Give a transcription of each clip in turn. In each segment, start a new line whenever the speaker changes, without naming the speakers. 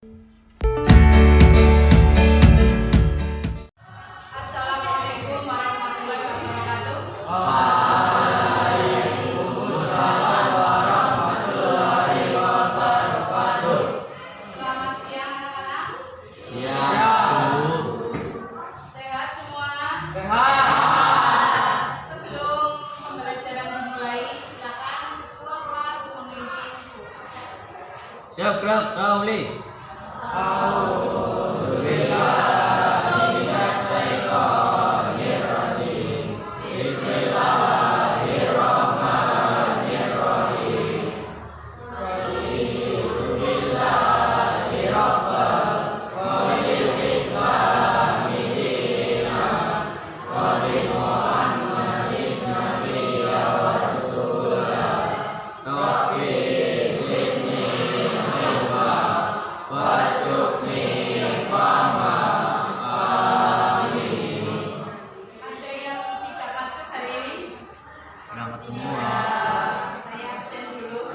Assalamualaikum warahmatullahi wabarakatuh.
Waalaikumsalam warahmatullahi wabarakatuh.
Selamat siang anak-anak.
Siap, Bu.
Sehat semua?
Sehat.
Sebelum pembelajaran dimulai, silakan ketua kelas memimpin doa.
Siap, Bro. Rauli.
Ada yang tidak masuk hari ini?
Selamat semua.
Saya absen dulu.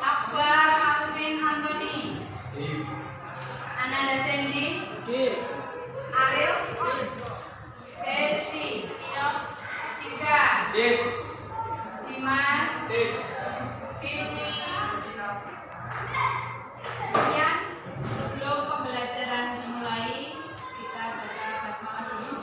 Akbar Alvin Anthony. Ananda Sandy. Ariel. Desti. Cika. Dimas. Vini. Kemudian sebelum pembelajaran dimulai, kita baca basmalah dulu.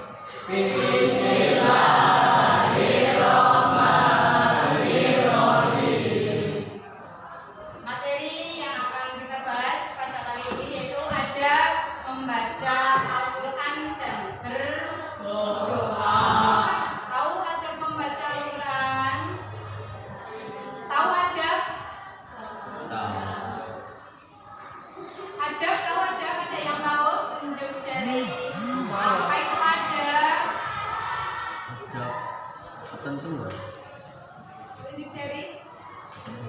Materi yang akan kita bahas pada kali ini yaitu adab membaca Al-Quran dan berdoa. Tahu adab membaca Al-Quran? Tahu adab? Adab tahu adab? Ada yang tahu? Tunjuk jari. Apa itu adab?
Tentu.
Tunjuk jari.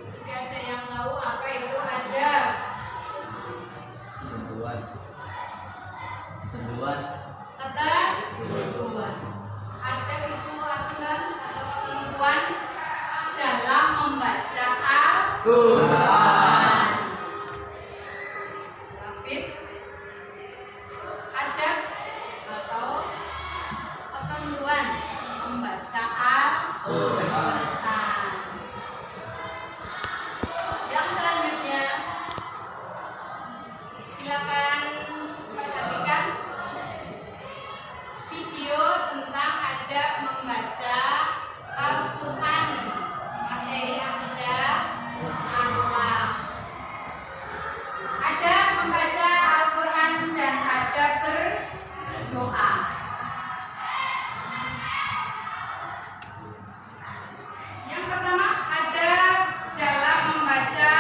Jika ada yang tahu apa itu adab?
Tentuan.
Ketentuan. Adab itu aturan atau ketentuan dalam membaca Al-Quran. David, adab atau ketentuan membaca Al-Quran. Yang selanjutnya, silakan perhatikan video tentang adab membaca Al-Quran, materi akidah akhlak. Adab membaca Al-Quran dan adab berdoa. Yang pertama, adab dalam membaca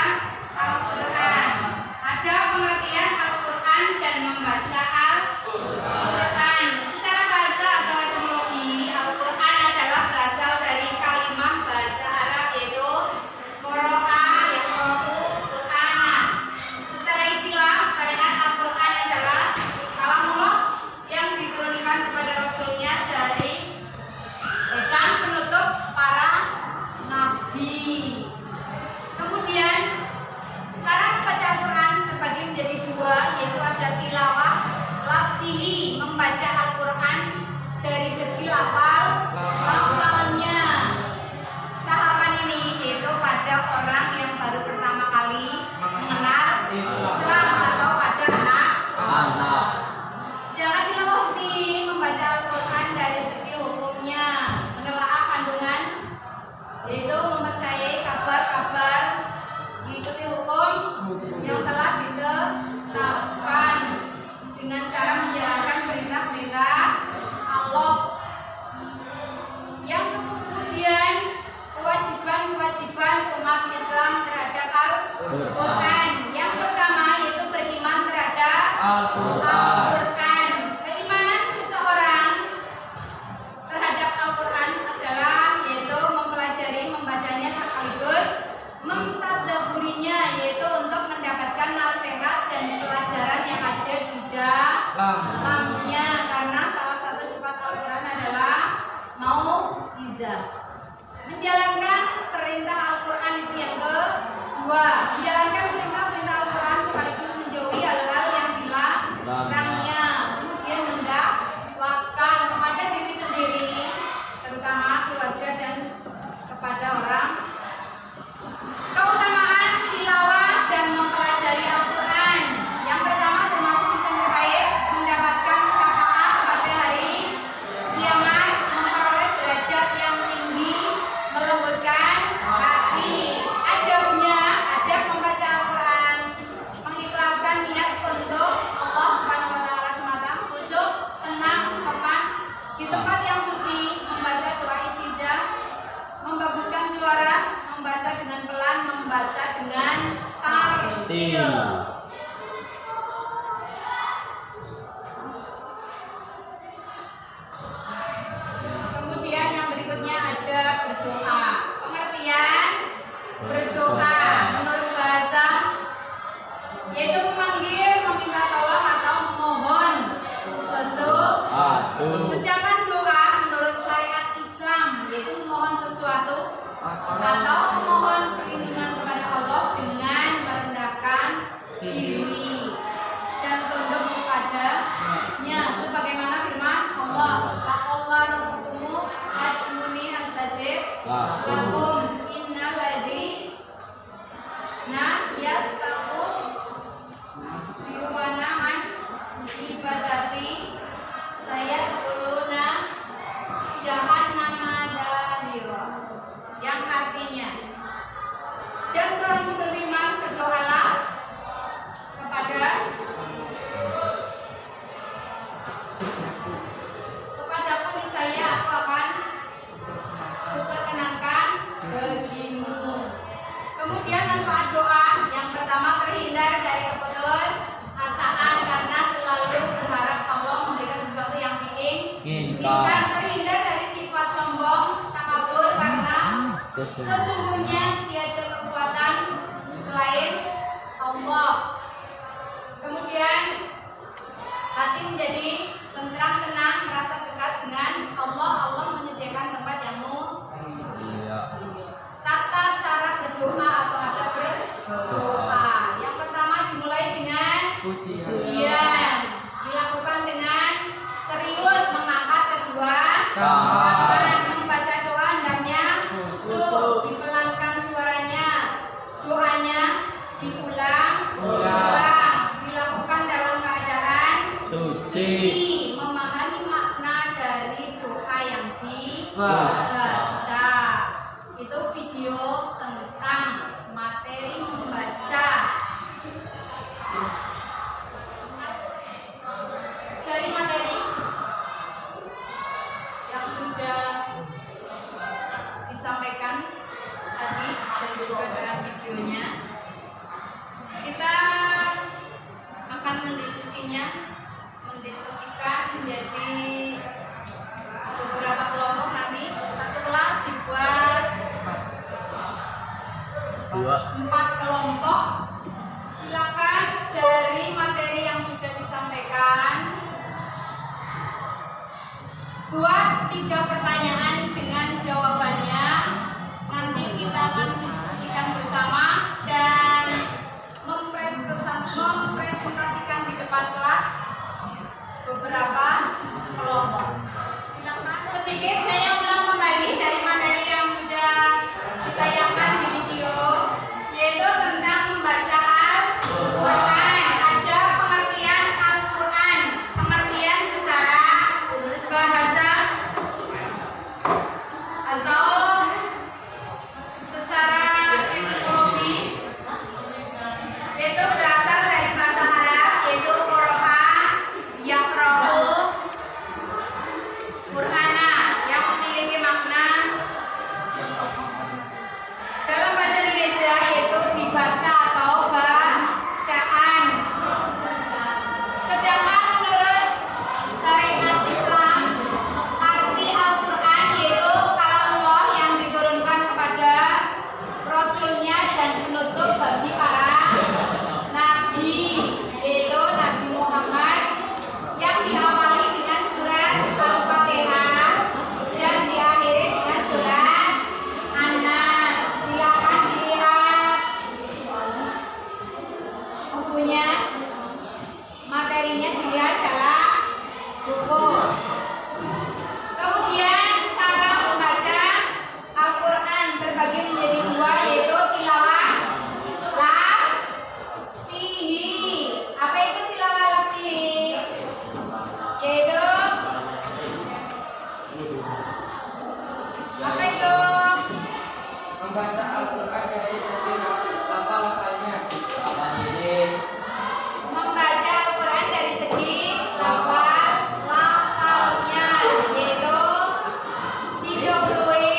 Al-Quran. Adab pengertian Al-Quran dan membaca Al-Quran. Secara bahasa atau etimologi, Al-Quran adalah berasal dari kalimat bahasa Arab yaitu qara'a yaqra'u Qur'ana. Secara istilah, syariat Al-Quran adalah kalamullah yang diturunkan kepada Rasulnya dari penutup para nabi. Kemudian cara membaca Al-Quran terbagi menjadi dua, yaitu ada tilawah lafzihi, membaca Al-Quran dari segi lafalnya. Tahapan ini yaitu pada orang yang baru pertama kali mengenal Islam atau pada anak. Sedangkan tilawah hukmi, membaca Al-Quran dari segi hukumnya, menelaah kandungan, yaitu mempercayai kabar-kabar, mengikuti hukum yang telah ditetapkan dengan cara menjalankan perintah-perintah Allah. Yang kemudian kewajiban-kewajiban umat Islam terhadap Al-Quran. Yang pertama yaitu beriman terhadap Al-Quran. Keimanan seseorang terhadap Al-Quran adalah yaitu mempelajari, membacanya sekaligus mentadabburinya, yaitu untuk mendapatkan nasihat dan pelajaran yang ada di dalamnya, karena salah satu sifat Al-Quran adalah mau'izah. Menjalankan perintah Al-Quran itu yang kedua, menjalankan perintah-perintah Al-Quran sekaligus menjauhi hal-hal yang dilarangnya. Kemudian mendakwakan kepada diri sendiri, terutama keluarga dan kepada orang. Keutamaan tilawah dan mempelajari Al-Quran. Yang pertama termasuk yang terbaik mendapatkan syafaat pada hari kiamat, memperoleh derajat yang tinggi, melembutkan hati. Adabnya, adab membaca Al-Quran, mengikhlaskan niat untuk Allah Subhanahu wa Ta'ala semata, khusyuk, tenang, sopan di tempat yang suci, membaca doa istizah, membaguskan suara, membaca dengan pelan, membaca dengan tartil. Kemudian yang berikutnya ada berdoa. Pengertian berdoa menurut bahasa yaitu memanggil, meminta tolong atau memohon sesuatu. Sedangkan doa menurut syariat Islam yaitu memohon sesuatu atau memohon perlindungan kepada Allah dengan merendahkan diri dan tunduk kepadanya, sebagaimana firman Allah, Allah rabbukumu ad'uni astajib lakum innal ladzina yastaqu yuwana an ibadati sayadkhuluna jahannama dahira, yang artinya, dan kamu beriman berdoalah kepadaku, niscaya aku akan memperkenankan bagimu. Kemudian manfaat doa yang pertama, terhindar dari keputus asaan karena selalu berharap Allah memberikan sesuatu yang diinginkan, terhindar dari sifat sombong, takabur karena sesungguhnya tiada kekuatan selain Allah. Kemudian hati menjadi tentram, tenang, merasa dekat dengan Allah. Allah menyediakan tempat yang tata cara berdoa atau ada berdoa. Yang pertama dimulai dengan pujian, dilakukan dengan serius, mengangkat kedua tangan, membaca doa hendaknya khusyuk, dipelankan suaranya, doanya diulang, dilakukan dalam keadaan suci, memahami makna dari doa yang dibaca. Itu video tentang materi membaca. Dari materi yang sudah disampaikan tadi dan juga dalam videonya, kita akan mendiskusikan menjadi beberapa kelompok. Nanti satu kelas dibuat 4 kelompok. Silakan dari materi yang sudah disampaikan buat 3 pertanyaan dengan jawabannya. Nanti kita akan diskusikan bersama dan mempresentasikan di depan kelas beberapa kelompok. Silakan. Sedikit saya ulang kembali dari materi yang sudah ditayangkan di video, yaitu tentang membaca Al-Quran. Ada pengertian Al-Quran, pengertian secara bahasa atau secara etimologi bukunya. Materinya dilihat dalam buku. Kemudian cara membaca Al-Quran terbagi menjadi dua, yaitu tilawah lafzihi. Apa itu tilawah lafzihi? Yaitu apa itu?
Membaca Al-Quran dari segi lafal-lafalnya.
Membaca Al-Quran dari segi lafal-lafalnya, yaitu didahului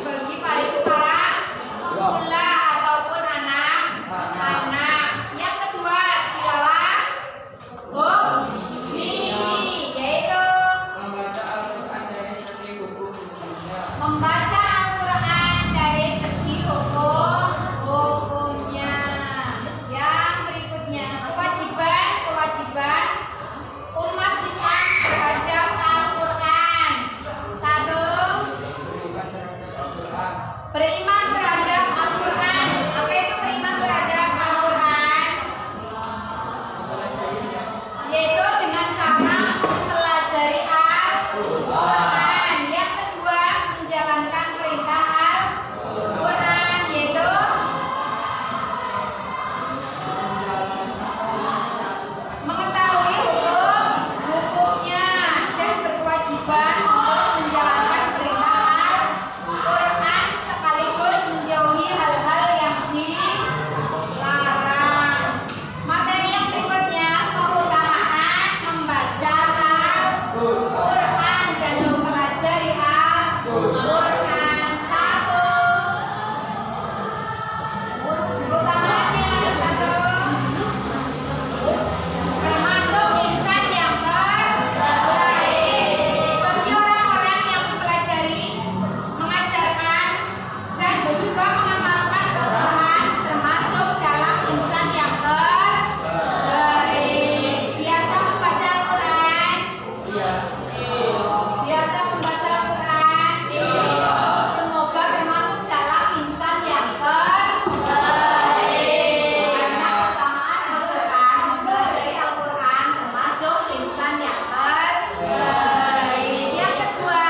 bagi para pemula ataupun anak-anak. Yang kedua, tilawah hukmi, yaitu
Membaca Al-Quran dari segi hukum-hukumnya.
membaca Al-Quran dari segi hukumnya. Yang berikutnya, kewajiban umat Islam terhadap Al-Quran. 1.
Beriman terhadap Al-Quran.
Beriman terhadap Al-Quran. Apa itu beriman terhadap Al-Quran? Yaitu dengan cara mempelajari Al-Quran. Yang kedua, menjalankan perintah Al-Quran, yaitu mengetahui hukumnya dan berkewajiban untuk menjalankan perintah Al-Quran sekaligus menjauhi hal-hal yang dilarang. Materi yang berikutnya, keutamaan membaca Al-Quran dan mempelajari Al-Quran. 1. Keutamaannya 1. Termasuk insan yang terbaik bagi orang-orang yang mempelajari, mengajarkan, dan juga mengamalkan Al-Quran, termasuk dalam insan yang terbaik. Biasa membaca Al-Quran? Biasa membaca Al-Quran? Semoga termasuk dalam insan yang terbaik. Karena keutamaan Al-Quran, mempelajari Al-Quran termasuk insan yang terbaik. Yang kedua,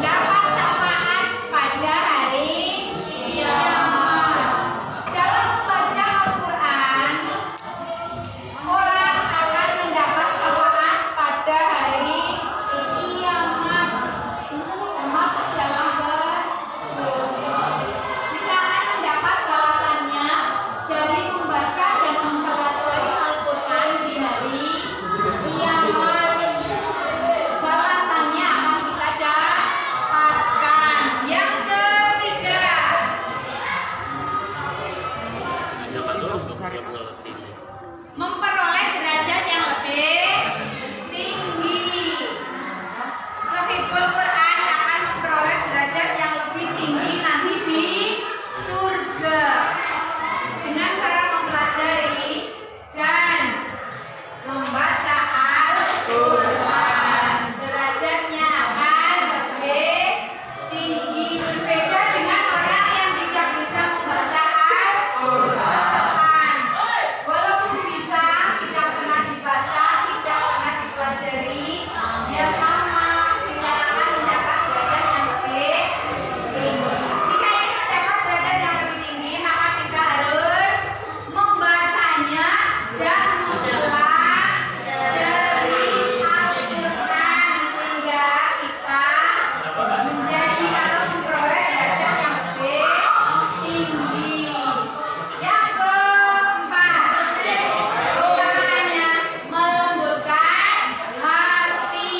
dapat syafaat pada hari kiamat. Dalam membaca Al-Quran, orang akan mendapat syafaat pada hari kiamat, termasuk dalam kita akan mendapat balasannya dari membaca dan mempelajari Al-Quran di hari kiamat. Balasannya akan kita dapatkan. Yang ketiga, memperoleh derajat yang lebih tinggi. Sahibul Quran akan memperoleh derajat yang lebih tinggi nanti di surga dengan cara mempelajari dan membaca Al-Quran. Derajatnya akan lebih tinggi, berbeda dengan orang yang tidak bisa membaca Al-Quran. Walaupun bisa, tidak pernah dibaca, tidak pernah dipelajari, dia sama, tidak akan mendapat derajat yang lebih tinggi. Jika ingin mendapat derajat yang lebih tinggi, maka kita harus membacanya dan mempelajari Al-Quran sehingga kita menjadi atau memperoleh derajat yang lebih tinggi. Yang keempat, utamanya melembutkan hati.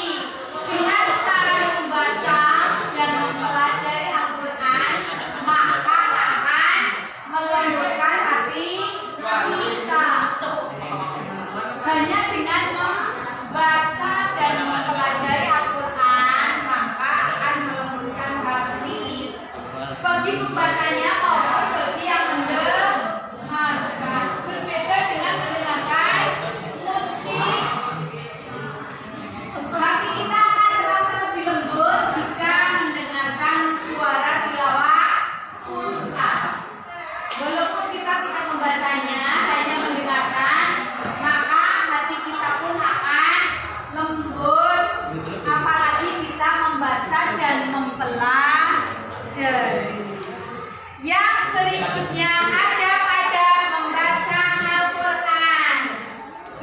Dengan cara membaca dan mempelajari Al-Quran, maka akan melembutkan hati kita. Hanya dengan membaca dan mempelajari Al-Quran, maka akan melembutkan hati bagi pembacanya maupun bagi yang mendengarkan. Berbeda dengan mendengarkan musik, hati kita akan terasa lebih lembut jika mendengarkan suara tilawah Yang berikutnya ada membaca Al-Quran.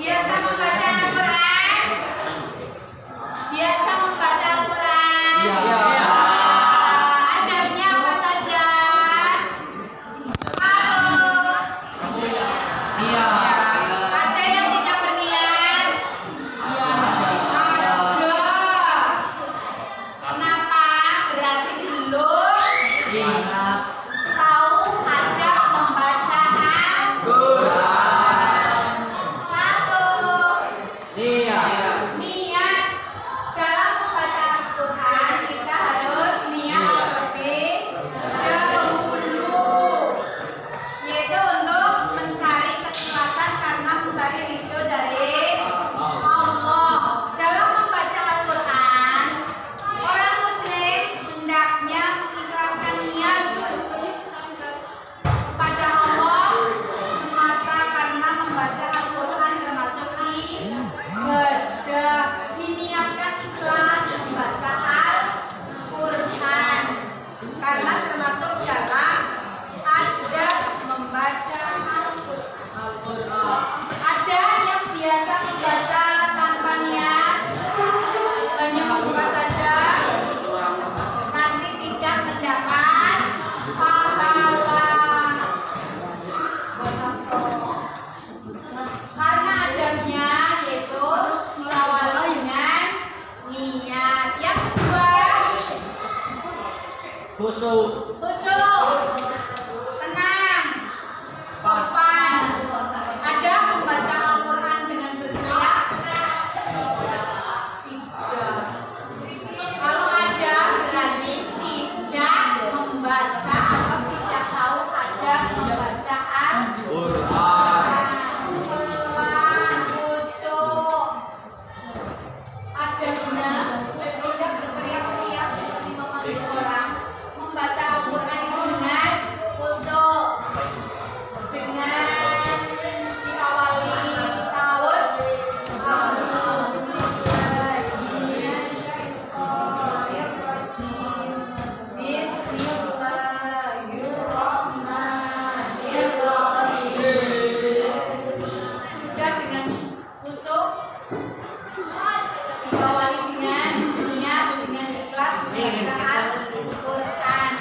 Biasa membaca Al-Quran? Biasa membaca Al-Quran?
Iya.
Adabnya apa saja? Halo.
Iya.
Ada yang tidak berniat? Ada. Kenapa? Berarti belum
Ingat.
tahu ada membaca Al-Quran. Satu,
Iya.
niat. Dalam membaca Al-Quran kita harus niat terlebih dahulu, yaitu untuk mencari keikhlasan karena mencari ridho dari Allah. Dalam membaca Al-Quran, orang muslim hendaknya mengikhlaskan niat kepada Allah semata karena membaca Al-Quran termasuk ibadah. Diniatkan ikhlas membaca Al-Quran karena termasuk dalam adab membaca Al-Quran. Ada yang biasa membaca tanpa niat, hanya membuka saja, nanti tidak mendapat pahala. Karena adabnya yaitu mengawali dengan niat. Yang kedua,
Khusyuk.
khusyuk, tenang, sopan. Ada membaca Al-Quran dengan berteriak? Tidak. Kalau ada berarti tidak membaca atau tidak tahu ada membaca Al-Quran. Pelan, khusyuk. Adabnya tidak berteriak-teriak seperti memanggil orang. Membaca Al-Quran itu dengan khusyuk, dengan diawali tahun Bismillahirrahmanirrahim. Sudah dengan khusyuk, diawali dengan niat, dengan ikhlas membaca Al-Quran.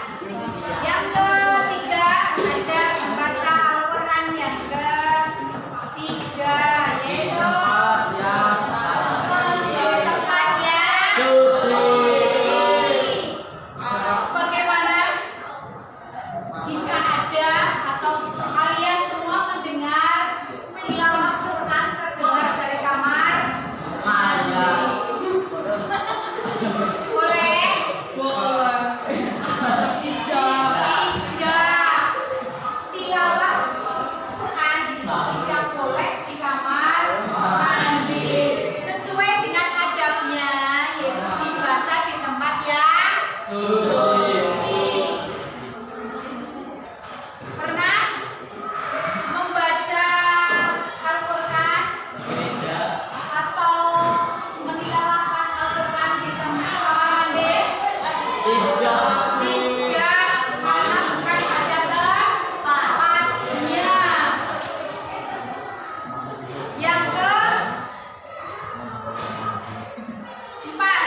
Yang ketiga ada membaca Al-Quran yang ketiga yaitu tempat yang suci. Bagaimana jika ada atau kalian semua mendengar tilawah Quran terdengar dari kamar? Boleh? Tidak. Tilawah Quran tidak boleh di kamar mandi. Sesuai dengan adabnya yaitu dibaca di tempat yang suci. Pernah membaca Al-Quran atau mentilawahkan Al-Quran di tempat kamar mandi? Tidak, karena bukan pada tempatnya. Yang keempat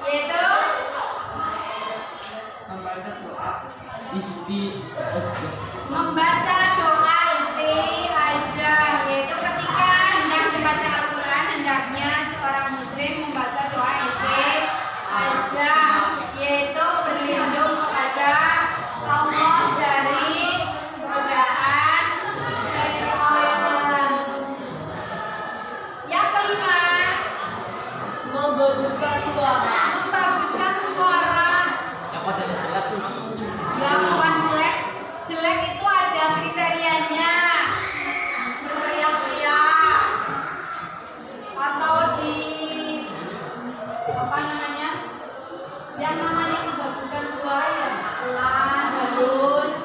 yaitu
Membaca doa.
membaca doa isti'adzah, yaitu ketika hendak membaca Al-Quran hendaknya seorang muslim membaca doa isti'adzah, yaitu berlindung kepada Allah dari godaan syaitan. Yang kelima, membaguskan suara. Membaguskan suara.
Yang wajahnya jelek tuh.
Ya bukan jelek. Jelek itu ada kriterianya. Berteriak-teriak atau di apa namanya? Yang namanya membaguskan suara ya pelan, bagus.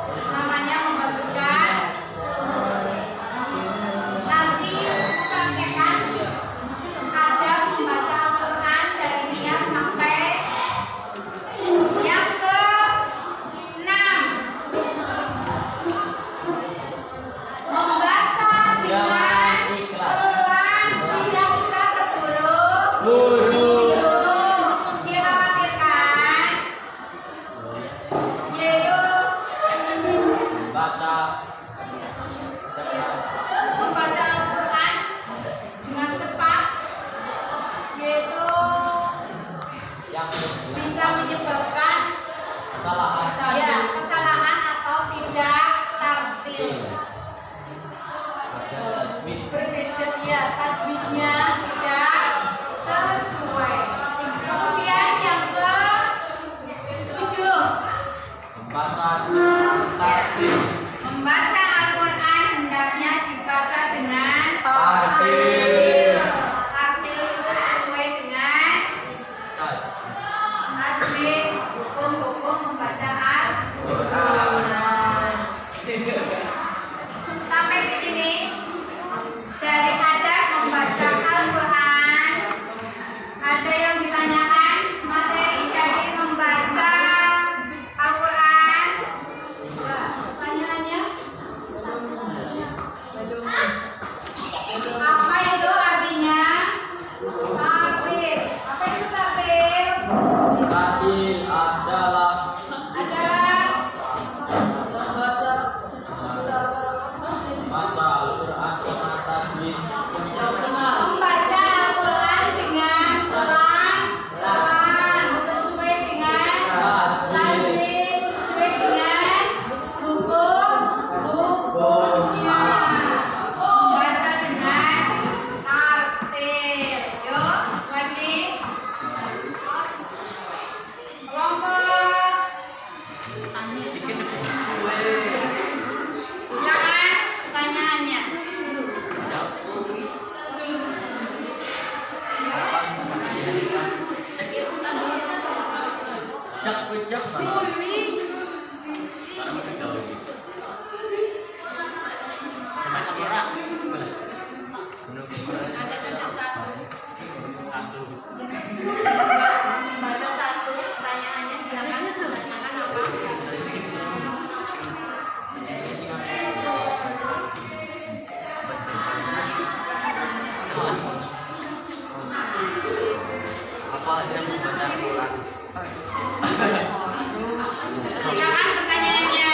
Namanya membaguskan. Nanti praktekkan ada membaca Al-Quran dari niat sampai yang ke
Baca dengan tertib.
Membaca Al-Quran hendaknya dibaca dengan
Tartil.
Tartil itu sesuai dengan tajwid, hukum-hukum membaca Al-Quran. Sampai di sini dari adab membaca Al-Quran. Ada yang ditanyakan materi dari membaca Al-Quran? Pertanyaannya? Apa itu artinya? Tartil. Apa itu tartil?
Tartil adalah baca Al-Quran dengan tajwid yang benar.
Membaca Al-Quran dengan pelan-pelan sesuai dengan tajwid, sesuai dengan hukum-hukumnya. Membaca dengan tartil. Yuk, lagi. Kelompok. Silakan pertanyaannya.
Cek. Sama sekolah. Boleh.
Baca satu pertanyaannya, silakan pertanyakan apa?
Apa hasil membaca Al-Quran?
Silakan pertanyaannya.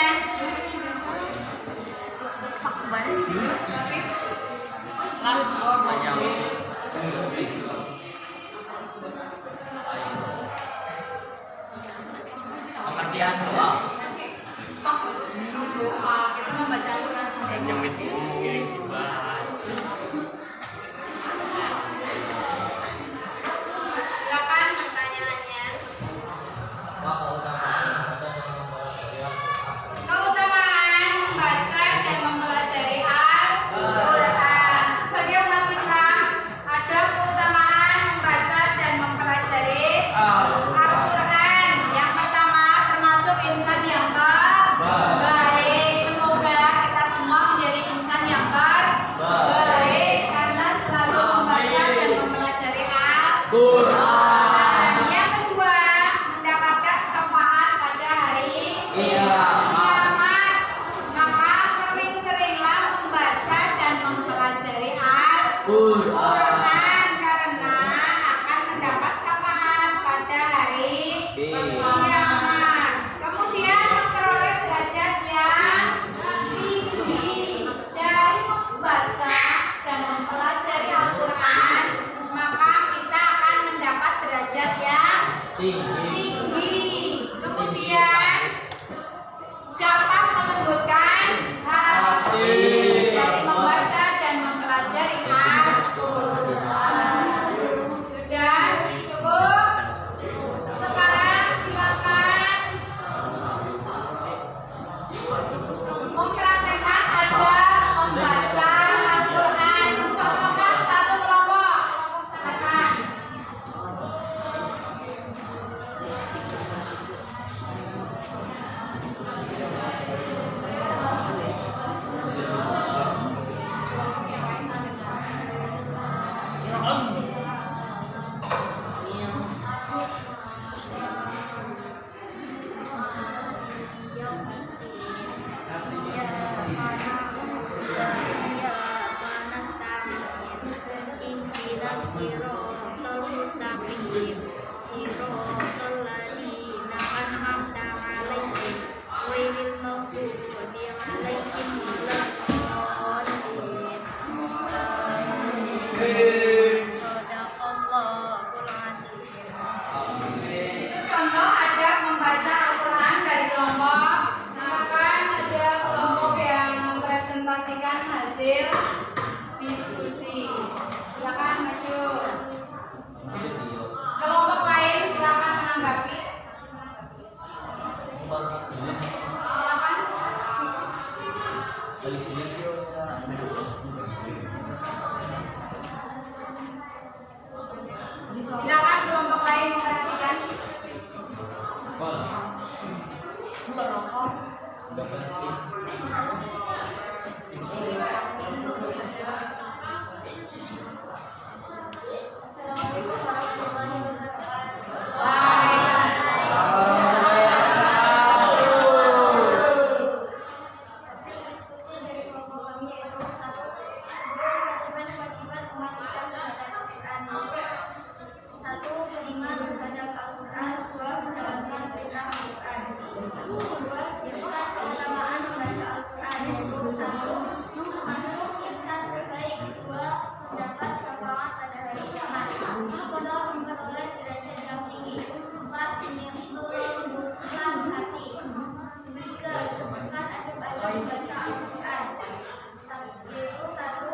Pengertian doa.
Doa kita membaca Al-Quran.
Yang wis ngomongin dibahas.
Silakan pertanyaannya. Keutamaan membaca dan mempelajari Al-Quran. Sebagai umat Islam, ada keutamaan membaca dan mempelajari Al-Quran. Yang pertama, termasuk insan yang terbaik. Semoga kita semua menjadi insan yang terbaik.
Udah penting.
Assalamualaikum warahmatullahi wabarakatuh. Hasil diskusi dari kelompok kami yaitu satu, kewajiban-kewajiban umat Islam terhadap Al-Quran. Satu, beriman terhadap Al-Quran. Dua, menjalankan perintah Al-Quran. Dua, sifat keutamaan membaca Al-Quran. Satu, masuk insan terbaik. Dua, mendapat syafaat pada hari kiamat. Tiga, memperoleh derajat yang tinggi. Empat, menyembuhkan hati. Tiga, semangat adab membaca Al-Quran. Yaitu satu,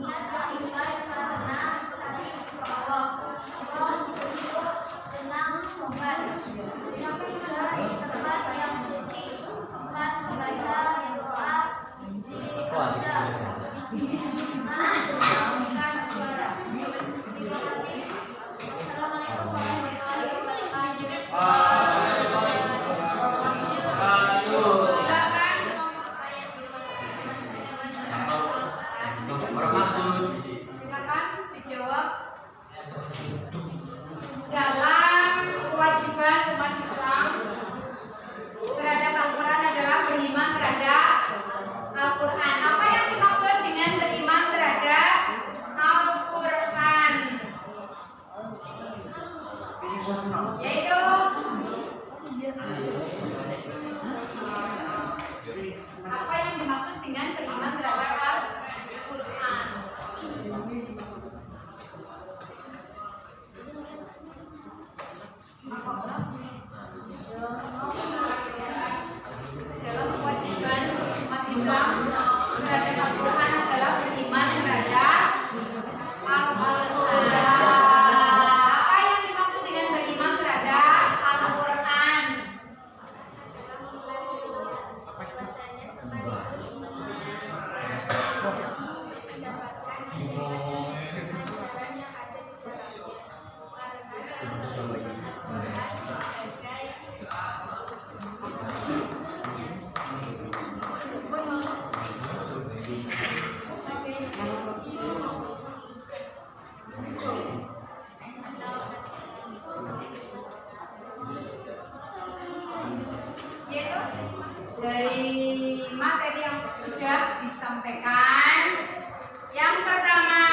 niat berikhlas karena mencari ridho Allah. Dua, bersyukur, tenang, tobat. Yang ketiga, di tempat yang suci. Empat, membaca doa istighfar. Lima, menggunakan suara. Terima kasih. Wassalamualaikum warahmatullahi wabarakatuh.
Silakan. Silakan dijawab. Dalam kewajiban umat Islam terhadap Al-Quran adalah beriman terhadap Al-Quran. Apa yang dimaksud dengan beriman terhadap Al-Quran? Yaitu apa yang dimaksud dengan beriman terhadap Al-Quran? Dalam kewajiban umat Islam terhadap Al-Quran adalah beriman terhadap Al-Quran. Apa yang dimaksud dengan beriman terhadap Al-Quran?
Bacanya sekaligus mendapatkan ajaran yang ada di dalamnya. Karena sebagai
Yaitu dari materi yang sudah disampaikan, yang pertama